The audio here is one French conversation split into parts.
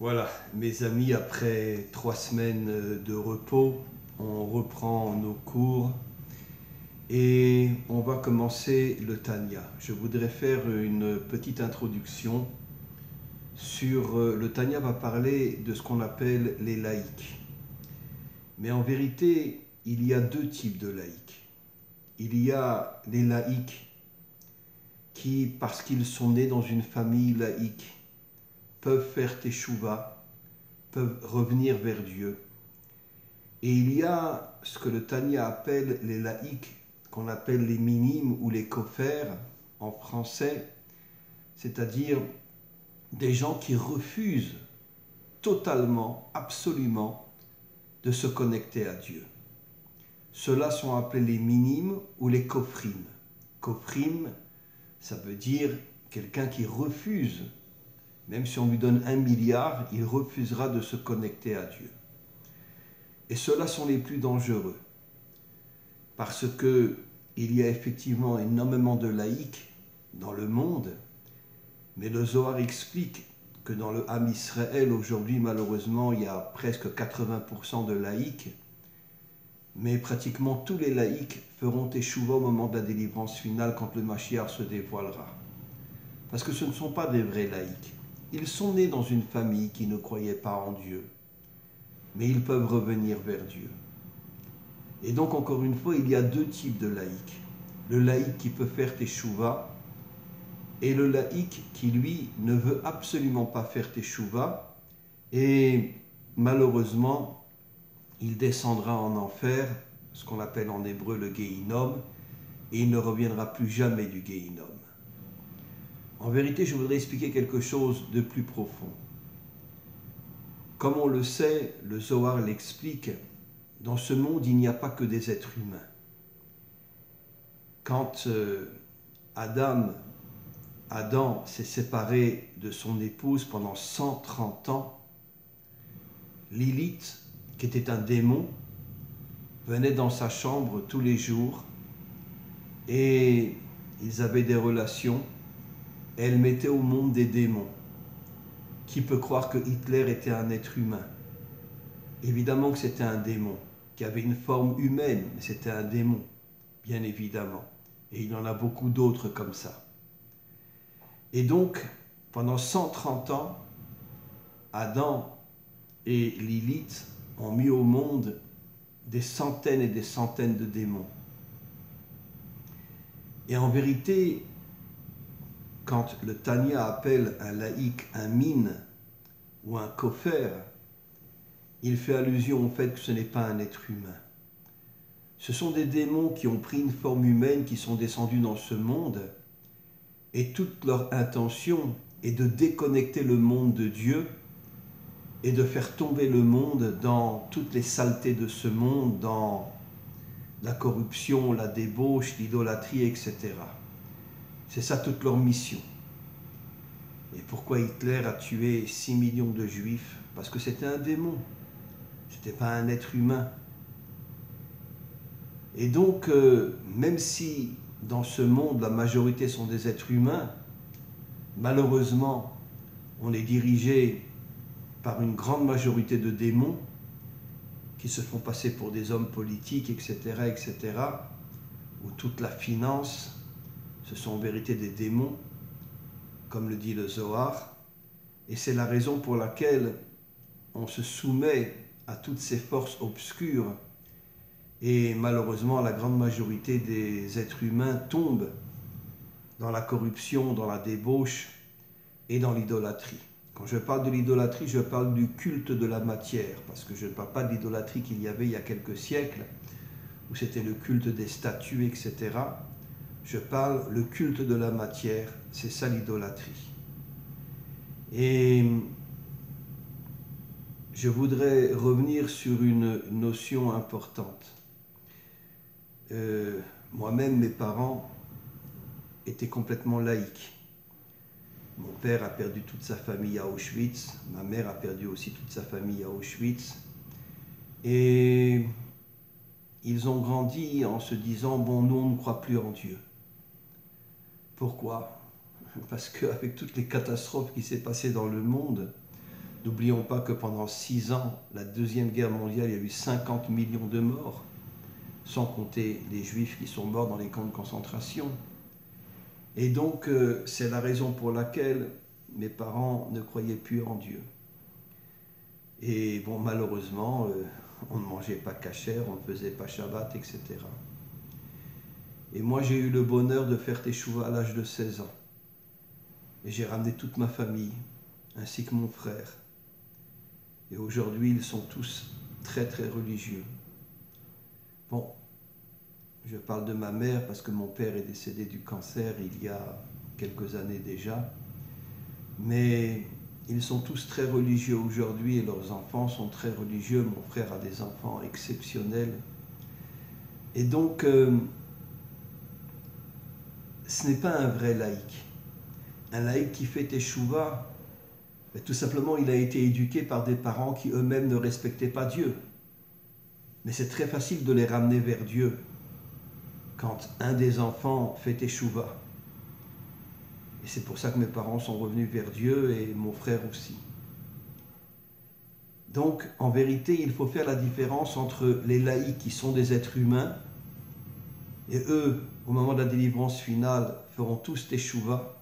Voilà, mes amis, après 3 semaines de repos, on reprend nos cours et on va commencer le Tanya. Je voudrais faire une petite introduction sur le Tanya va parler de ce qu'on appelle les laïcs. Mais en vérité, il y a deux types de laïcs. Il y a les laïcs qui, parce qu'ils sont nés dans une famille laïque, peuvent faire teshuva, peuvent revenir vers Dieu. Et il y a ce que le Tanya appelle les laïcs, qu'on appelle les minimes ou les kophers en français, c'est-à-dire des gens qui refusent totalement, absolument, de se connecter à Dieu. Ceux-là sont appelés les minimes ou les kophrim. Kophrim, ça veut dire quelqu'un qui refuse, même si on lui donne 1 milliard, il refusera de se connecter à Dieu. Et ceux-là sont les plus dangereux, parce qu'il y a effectivement énormément de laïcs dans le monde, mais le Zohar explique que dans le Ham Israël, aujourd'hui, malheureusement, il y a presque 80% de laïcs, mais pratiquement tous les laïcs feront teshuva au moment de la délivrance finale quand le Mashiach se dévoilera. Parce que ce ne sont pas des vrais laïcs. Ils sont nés dans une famille qui ne croyait pas en Dieu, mais ils peuvent revenir vers Dieu. Et donc, encore une fois, il y a deux types de laïcs. Le laïc qui peut faire teshuva et le laïc qui, lui, ne veut absolument pas faire teshuva et malheureusement, il descendra en enfer, ce qu'on appelle en hébreu le Gehinnom, et il ne reviendra plus jamais du Gehinnom. En vérité, je voudrais expliquer quelque chose de plus profond. Comme on le sait, le Zohar l'explique, dans ce monde, il n'y a pas que des êtres humains. Quand Adam s'est séparé de son épouse pendant 130 ans, Lilith, qui était un démon, venait dans sa chambre tous les jours et ils avaient des relations. Elle mettait au monde des démons. Qui peut croire que Hitler était un être humain? Évidemment que c'était un démon, qui avait une forme humaine, mais c'était un démon, bien évidemment. Et il y en a beaucoup d'autres comme ça. Et donc, pendant 130 ans, Adam et Lilith ont mis au monde des centaines et des centaines de démons. Et en vérité, quand le Tanya appelle un laïc un mine ou un kofer, il fait allusion au fait que ce n'est pas un être humain. Ce sont des démons qui ont pris une forme humaine, qui sont descendus dans ce monde, et toute leur intention est de déconnecter le monde de Dieu et de faire tomber le monde dans toutes les saletés de ce monde, dans la corruption, la débauche, l'idolâtrie, etc. C'est ça toute leur mission. Et pourquoi Hitler a tué 6 millions de juifs? Parce que c'était un démon, c'était pas un être humain. Et donc, même si dans ce monde la majorité sont des êtres humains, malheureusement, on est dirigé par une grande majorité de démons qui se font passer pour des hommes politiques, etc., etc., où toute la finance, ce sont en vérité des démons, comme le dit le Zohar, et c'est la raison pour laquelle on se soumet à toutes ces forces obscures, et malheureusement la grande majorité des êtres humains tombent dans la corruption, dans la débauche et dans l'idolâtrie. Quand je parle de l'idolâtrie, je parle du culte de la matière, parce que je ne parle pas de l'idolâtrie qu'il y avait il y a quelques siècles, où c'était le culte des statues, etc. Je parle le culte de la matière, c'est ça l'idolâtrie. Et je voudrais revenir sur une notion importante. Moi-même, mes parents étaient complètement laïcs. Mon père a perdu toute sa famille à Auschwitz, ma mère a perdu aussi toute sa famille à Auschwitz. Et ils ont grandi en se disant, bon, nous on ne croit plus en Dieu. Pourquoi? Parce qu'avec toutes les catastrophes qui s'est passées dans le monde, N'oublions pas que pendant 6 ans, la Deuxième Guerre mondiale, il y a eu 50 millions de morts, sans compter les Juifs qui sont morts dans les camps de concentration. Et donc, c'est la raison pour laquelle mes parents ne croyaient plus en Dieu. Et bon, malheureusement, on ne mangeait pas cachère, on ne faisait pas Shabbat, etc. Et moi, j'ai eu le bonheur de faire Teshuva à l'âge de 16 ans. Et j'ai ramené toute ma famille, ainsi que mon frère. Et aujourd'hui, ils sont tous très, très religieux. Bon, je parle de ma mère parce que mon père est décédé du cancer il y a quelques années déjà. Mais ils sont tous très religieux aujourd'hui et leurs enfants sont très religieux. Mon frère a des enfants exceptionnels. Et donc, ce n'est pas un vrai laïc. Un laïc qui fait teshuva, tout simplement, il a été éduqué par des parents qui eux-mêmes ne respectaient pas Dieu. Mais c'est très facile de les ramener vers Dieu quand un des enfants fait teshuva. Et c'est pour ça que mes parents sont revenus vers Dieu et mon frère aussi. Donc, en vérité, il faut faire la différence entre les laïcs qui sont des êtres humains et eux, au moment de la délivrance finale, feront tous teshuva.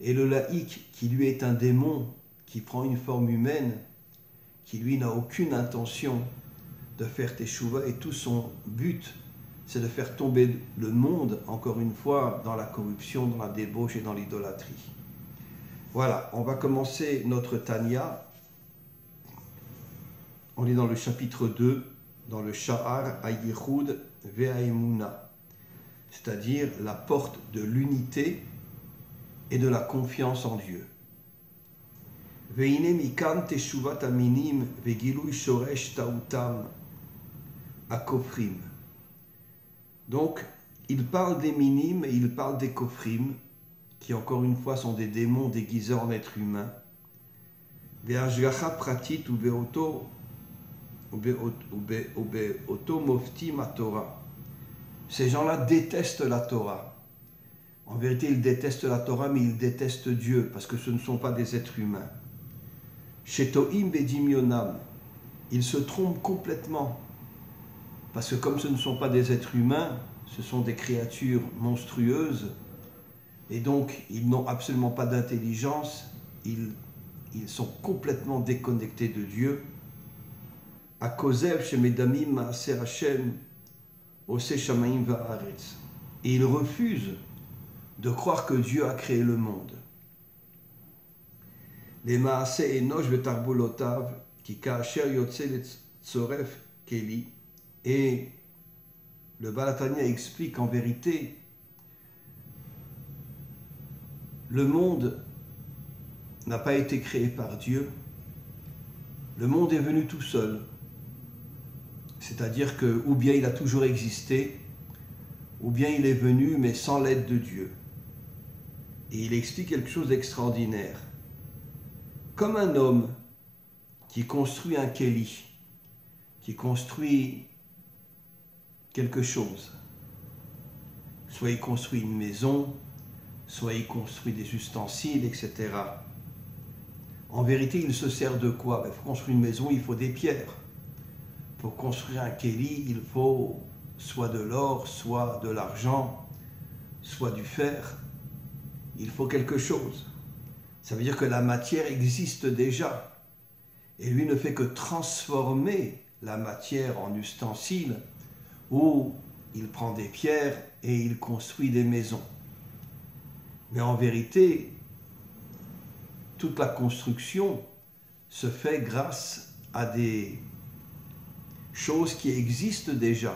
Et le laïc qui lui est un démon, qui prend une forme humaine, qui lui n'a aucune intention de faire teshuva et tout son but, c'est de faire tomber le monde, encore une fois, dans la corruption, dans la débauche et dans l'idolâtrie. Voilà, on va commencer notre Tanya. On est dans le chapitre 2, dans le Sha'ar HaYichud Ve'Haemuna, c'est-à-dire la porte de l'unité et de la confiance en Dieu. Ve'ine mikan teshuvat aminim ve'gilui shoresh ta'utam akofrim. Donc, il parle des minimes et il parle des kofrim, qui encore une fois sont des démons déguisés en êtres humains. Ve'ashgacha pratit ou be'oto mofti ma Torah. Ces gens-là détestent la Torah. En vérité, ils détestent la Torah, mais ils détestent Dieu, parce que ce ne sont pas des êtres humains. Shetoim bedimyonam. Ils se trompent complètement. Parce que comme ce ne sont pas des êtres humains, ce sont des créatures monstrueuses, et donc ils n'ont absolument pas d'intelligence, ils sont complètement déconnectés de Dieu. À Kosev shemedamim maaser Hashem ose shamaim va'aretz. Et ils refusent de croire que Dieu a créé le monde. Les maase enosh ve'tarbulotav ki ka'asher yotze letzoref keli. Et le Baal HaTanya explique en vérité, le monde n'a pas été créé par Dieu, le monde est venu tout seul. C'est-à-dire que ou bien il a toujours existé, ou bien il est venu mais sans l'aide de Dieu. Et il explique quelque chose d'extraordinaire. Comme un homme qui construit un keli, qui construit quelque chose. Soit il construit une maison, soit il construit des ustensiles, etc. En vérité, il se sert de quoi? Pour construire une maison, il faut des pierres. Pour construire un keli, il faut soit de l'or, soit de l'argent, soit du fer. Il faut quelque chose. Ça veut dire que la matière existe déjà. Et lui ne fait que transformer la matière en ustensile, où il prend des pierres et il construit des maisons. Mais en vérité, toute la construction se fait grâce à des choses qui existent déjà.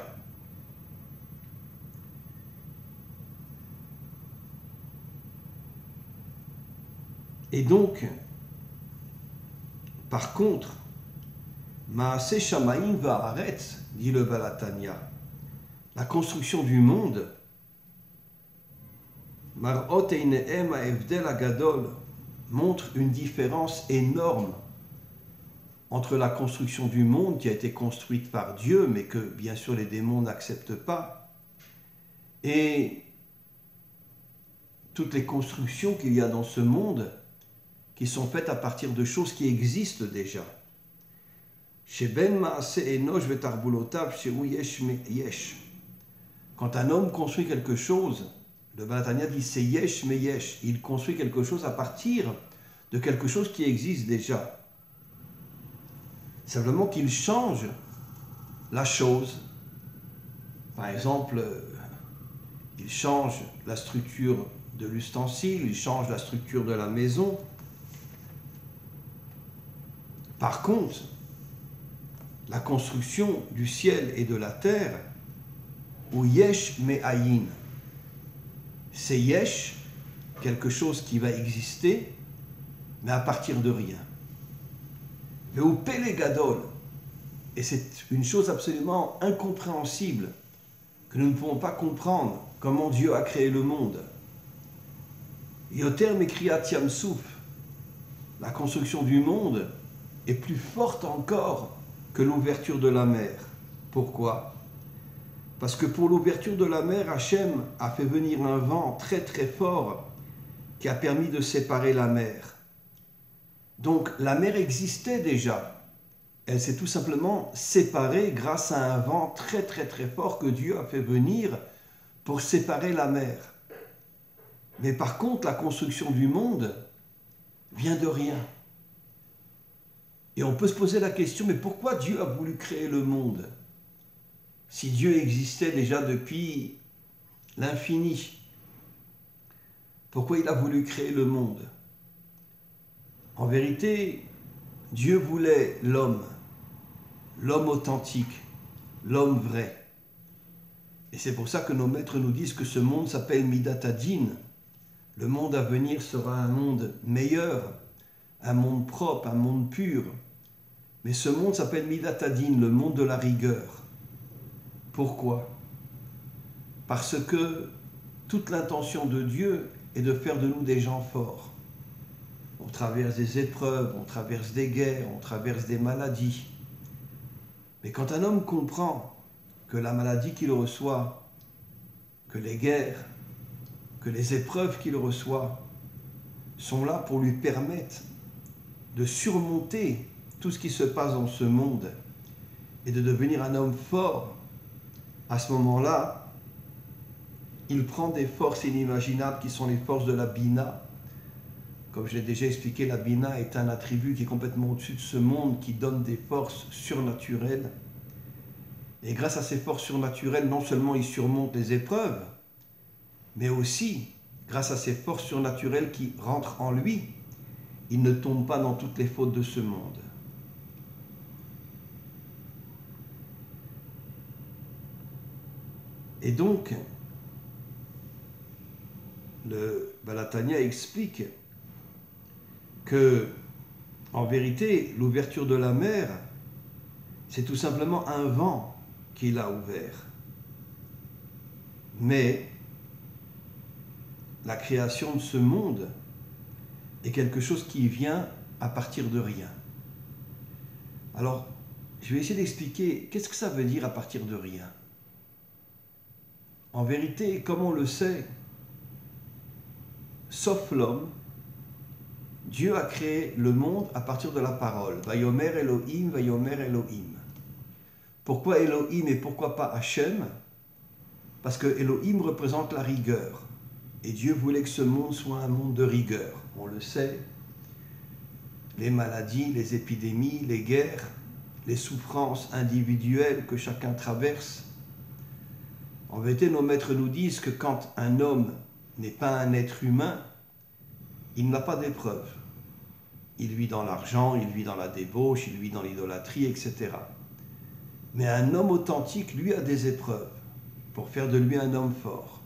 Et donc, par contre, Maaseh Shamaim va'aretz, dit le Baal HaTanya, la construction du monde, Mar'ot einehem ha'evdel hagadol, montre une différence énorme entre la construction du monde qui a été construite par Dieu, mais que bien sûr les démons n'acceptent pas, et toutes les constructions qu'il y a dans ce monde qui sont faites à partir de choses qui existent déjà. Chez Ben Maase Enosh Vetarbulotav, chez Yesh Me Yesh. Quand un homme construit quelque chose, le Baal HaTanya dit c'est Yesh Me Yesh. Il construit quelque chose à partir de quelque chose qui existe déjà. Simplement qu'il change la chose. Par exemple, il change la structure de l'ustensile, il change la structure de la maison. Par contre, la construction du ciel et de la terre, ou Yesh Me'ayin, c'est Yesh, quelque chose qui va exister, mais à partir de rien. Mais au Pele Gadol, et c'est une chose absolument incompréhensible, que nous ne pouvons pas comprendre comment Dieu a créé le monde. Yoter Mekriyat Yamsouf, la construction du monde est plus forte encore que l'ouverture de la mer. Pourquoi? Parce que pour l'ouverture de la mer, Hachem a fait venir un vent très très fort qui a permis de séparer la mer. Donc la mer existait déjà. Elle s'est tout simplement séparée grâce à un vent très très très fort que Dieu a fait venir pour séparer la mer. Mais par contre, la construction du monde vient de rien. Et on peut se poser la question, mais pourquoi Dieu a voulu créer le monde? Si Dieu existait déjà depuis l'infini, pourquoi il a voulu créer le monde? En vérité, Dieu voulait l'homme authentique, l'homme vrai. Et c'est pour ça que nos maîtres nous disent que ce monde s'appelle Midat Hadin. Le monde à venir sera un monde meilleur, un monde propre, un monde pur. Mais ce monde s'appelle Midat Hadin, le monde de la rigueur. Pourquoi? Parce que toute l'intention de Dieu est de faire de nous des gens forts. On traverse des épreuves, on traverse des guerres, on traverse des maladies. Mais quand un homme comprend que la maladie qu'il reçoit, que les guerres, que les épreuves qu'il reçoit sont là pour lui permettre de surmonter tout ce qui se passe dans ce monde et de devenir un homme fort, à ce moment-là, il prend des forces inimaginables qui sont les forces de la Bina. Comme je l'ai déjà expliqué, la Bina est un attribut qui est complètement au-dessus de ce monde, qui donne des forces surnaturelles. Et grâce à ces forces surnaturelles, non seulement il surmonte les épreuves, mais aussi, grâce à ces forces surnaturelles qui rentrent en lui, il ne tombe pas dans toutes les fautes de ce monde. Et donc, le Baal HaTanya explique que, en vérité, l'ouverture de la mer, c'est tout simplement un vent qu'il a ouvert. Mais la création de ce monde est quelque chose qui vient à partir de rien. Alors, je vais essayer d'expliquer qu'est-ce que ça veut dire à partir de rien. En vérité, comme on le sait, sauf l'homme, Dieu a créé le monde à partir de la parole. Vayomer Elohim, Vayomer Elohim. Pourquoi Elohim et pourquoi pas Hachem? Parce que Elohim représente la rigueur. Et Dieu voulait que ce monde soit un monde de rigueur. On le sait, les maladies, les épidémies, les guerres, les souffrances individuelles que chacun traverse. En vérité, nos maîtres nous disent que quand un homme n'est pas un être humain, il n'a pas d'épreuve. Il vit dans l'argent, il vit dans la débauche, il vit dans l'idolâtrie, etc. Mais un homme authentique, lui, a des épreuves pour faire de lui un homme fort.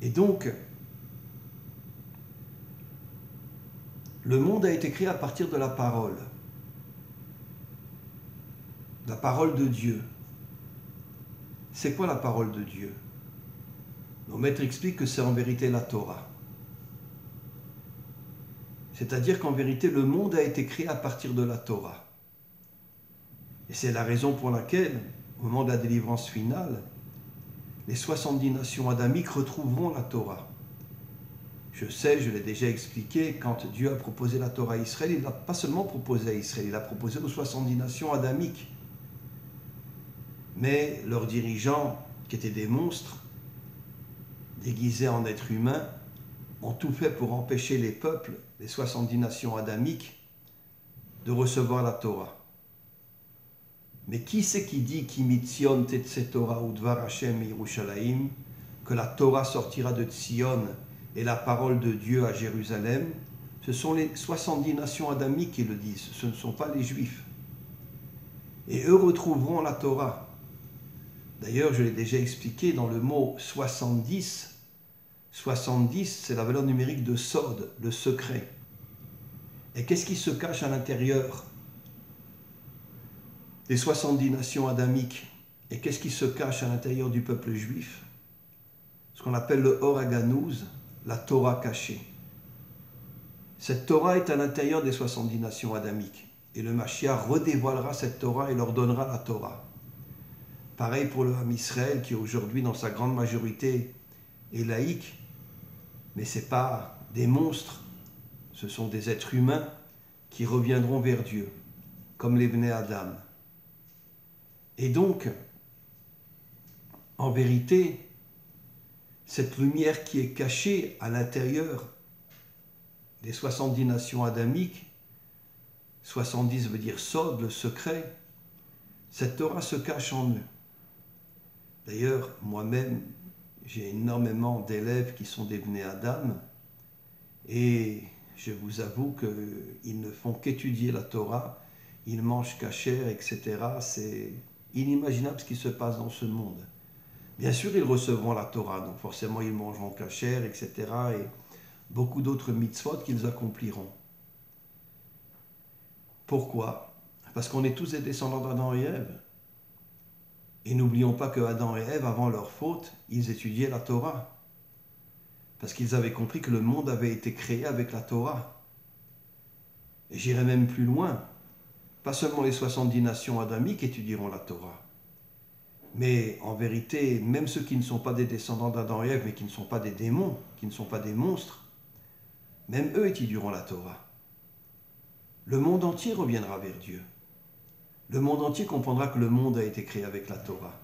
Et donc, le monde a été créé à partir de la parole de Dieu. C'est quoi la parole de Dieu? Nos maîtres expliquent que c'est en vérité la Torah. C'est-à-dire qu'en vérité, le monde a été créé à partir de la Torah. Et c'est la raison pour laquelle, au moment de la délivrance finale, les 70 nations adamiques retrouveront la Torah. Je sais, je l'ai déjà expliqué, quand Dieu a proposé la Torah à Israël, il ne l'a pas seulement proposé à Israël, il l'a proposé aux 70 nations adamiques. Mais leurs dirigeants, qui étaient des monstres, déguisés en êtres humains, ont tout fait pour empêcher les peuples, les 70 nations adamiques, de recevoir la Torah. Mais qui c'est qui dit qu'Imitzion Tetze Torah Udvar Hashem Yerushalayim, que la Torah sortira de Tzion et la parole de Dieu à Jérusalem? Ce sont les 70 nations adamiques qui le disent, ce ne sont pas les Juifs. Et eux retrouveront la Torah. D'ailleurs, je l'ai déjà expliqué dans le mot 70. 70, c'est la valeur numérique de Sod, le secret. Et qu'est-ce qui se cache à l'intérieur des 70 nations adamiques? Et qu'est-ce qui se cache à l'intérieur du peuple juif? Ce qu'on appelle le Or Haganouz, la Torah cachée. Cette Torah est à l'intérieur des 70 nations adamiques. Et le Mashiach redévoilera cette Torah et leur donnera la Torah. Pareil pour le Ham Israël qui aujourd'hui dans sa grande majorité est laïque, mais ce n'est pas des monstres, ce sont des êtres humains qui reviendront vers Dieu, comme les Bnei Adam. Et donc, en vérité, cette lumière qui est cachée à l'intérieur des 70 nations adamiques, 70 veut dire Sod, le secret, cette Torah se cache en eux. D'ailleurs, moi-même, j'ai énormément d'élèves qui sont des Bnei Adam et je vous avoue qu'ils ne font qu'étudier la Torah, ils mangent kasher, etc. C'est inimaginable ce qui se passe dans ce monde. Bien sûr, ils recevront la Torah, donc forcément ils mangeront kasher, etc. et beaucoup d'autres mitzvot qu'ils accompliront. Pourquoi? Parce qu'on est tous des descendants d'Adam et Ève. Et n'oublions pas que Adam et Ève, avant leur faute, ils étudiaient la Torah. Parce qu'ils avaient compris que le monde avait été créé avec la Torah. Et j'irai même plus loin. Pas seulement les 70 nations adamiques étudieront la Torah. Mais en vérité, même ceux qui ne sont pas des descendants d'Adam et Ève, mais qui ne sont pas des démons, qui ne sont pas des monstres, même eux étudieront la Torah. Le monde entier reviendra vers Dieu. Le monde entier comprendra que le monde a été créé avec la Torah.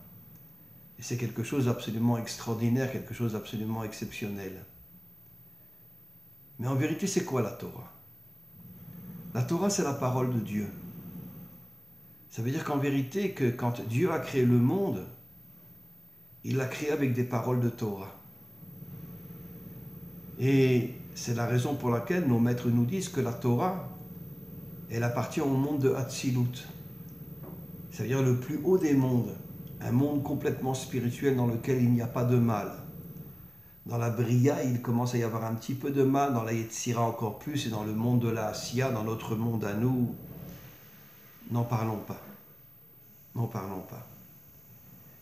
Et c'est quelque chose d'absolument extraordinaire, quelque chose d'absolument exceptionnel. Mais en vérité, c'est quoi la Torah? La Torah, c'est la parole de Dieu. Ça veut dire qu'en vérité, que quand Dieu a créé le monde, il l'a créé avec des paroles de Torah. Et c'est la raison pour laquelle nos maîtres nous disent que la Torah, elle appartient au monde de Hatzilut. C'est-à-dire le plus haut des mondes, un monde complètement spirituel dans lequel il n'y a pas de mal. Dans la Bria, il commence à y avoir un petit peu de mal, dans la Yetzira encore plus, et dans le monde de la Asiya, dans notre monde à nous, n'en parlons pas. N'en parlons pas.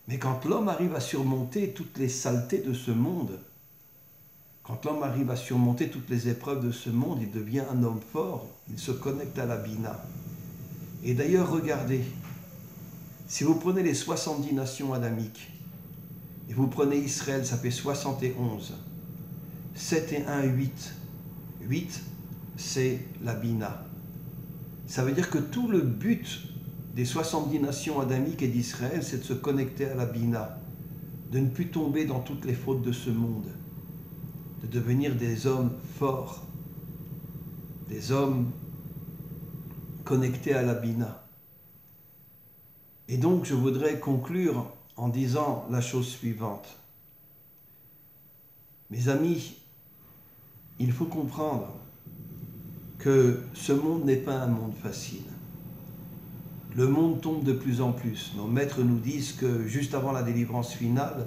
Mais quand l'homme arrive à surmonter toutes les saletés de ce monde, quand l'homme arrive à surmonter toutes les épreuves de ce monde, il devient un homme fort, il se connecte à la Bina. Et d'ailleurs, regardez, si vous prenez les 70 nations adamiques, et vous prenez Israël, ça fait 71. 7 et 1, 8. 8, c'est la Bina. Ça veut dire que tout le but des 70 nations adamiques et d'Israël, c'est de se connecter à la Bina, de ne plus tomber dans toutes les fautes de ce monde, de devenir des hommes forts, des hommes connectés à la Bina. Et donc, je voudrais conclure en disant la chose suivante. Mes amis, il faut comprendre que ce monde n'est pas un monde facile. Le monde tombe de plus en plus. Nos maîtres nous disent que juste avant la délivrance finale,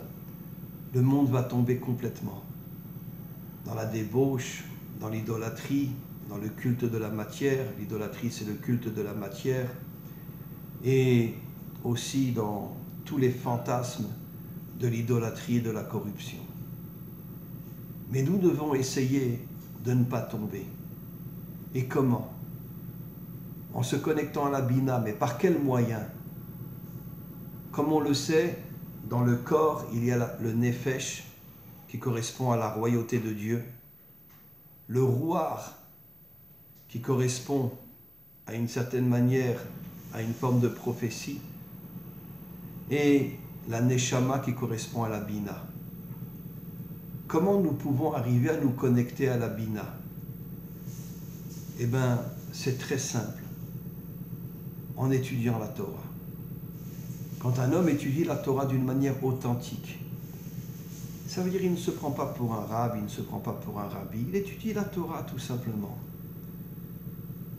le monde va tomber complètement. Dans la débauche, dans l'idolâtrie, dans le culte de la matière. L'idolâtrie, c'est le culte de la matière. Et aussi dans tous les fantasmes de l'idolâtrie et de la corruption. Mais nous devons essayer de ne pas tomber. Et comment? En se connectant à la Bina, mais par quels moyens? Comme on le sait, dans le corps, il y a le Nefesh, qui correspond à la royauté de Dieu. le roar qui correspond à une certaine manière à une forme de prophétie, et la neshama qui correspond à la bina. Comment nous pouvons arriver à nous connecter à la bina? Eh bien, c'est très simple, en étudiant la Torah. Quand un homme étudie la Torah d'une manière authentique, ça veut dire qu'il ne se prend pas pour un rab, il ne se prend pas pour un rabbi, il étudie la Torah tout simplement.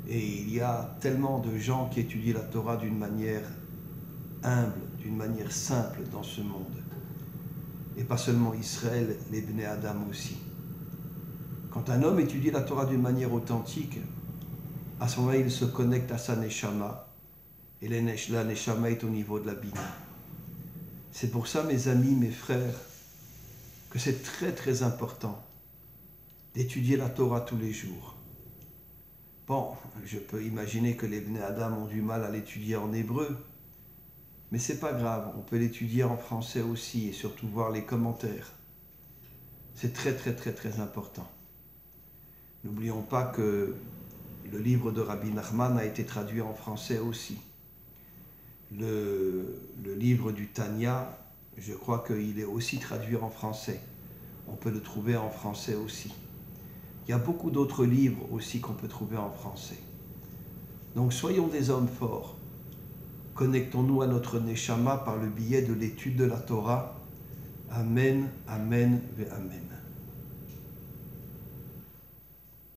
Et il y a tellement de gens qui étudient la Torah d'une manière humble, d'une manière simple dans ce monde. Et pas seulement Israël, les Bnei Adam aussi. Quand un homme étudie la Torah d'une manière authentique, à ce moment-là, il se connecte à sa neshama, et la neshama est au niveau de la bina. C'est pour ça, mes amis, mes frères, que c'est très très important d'étudier la Torah tous les jours. Bon, je peux imaginer que les Bnei Adam ont du mal à l'étudier en hébreu, mais c'est pas grave, on peut l'étudier en français aussi et surtout voir les commentaires. C'est très très très très important. N'oublions pas que le livre de Rabbi Nachman a été traduit en français aussi. Le livre du Tanya, je crois qu'il est aussi traduit en français. On peut le trouver en français aussi. Il y a beaucoup d'autres livres aussi qu'on peut trouver en français. Donc soyons des hommes forts. Connectons-nous à notre neshama par le biais de l'étude de la Torah. Amen, amen, ve amen.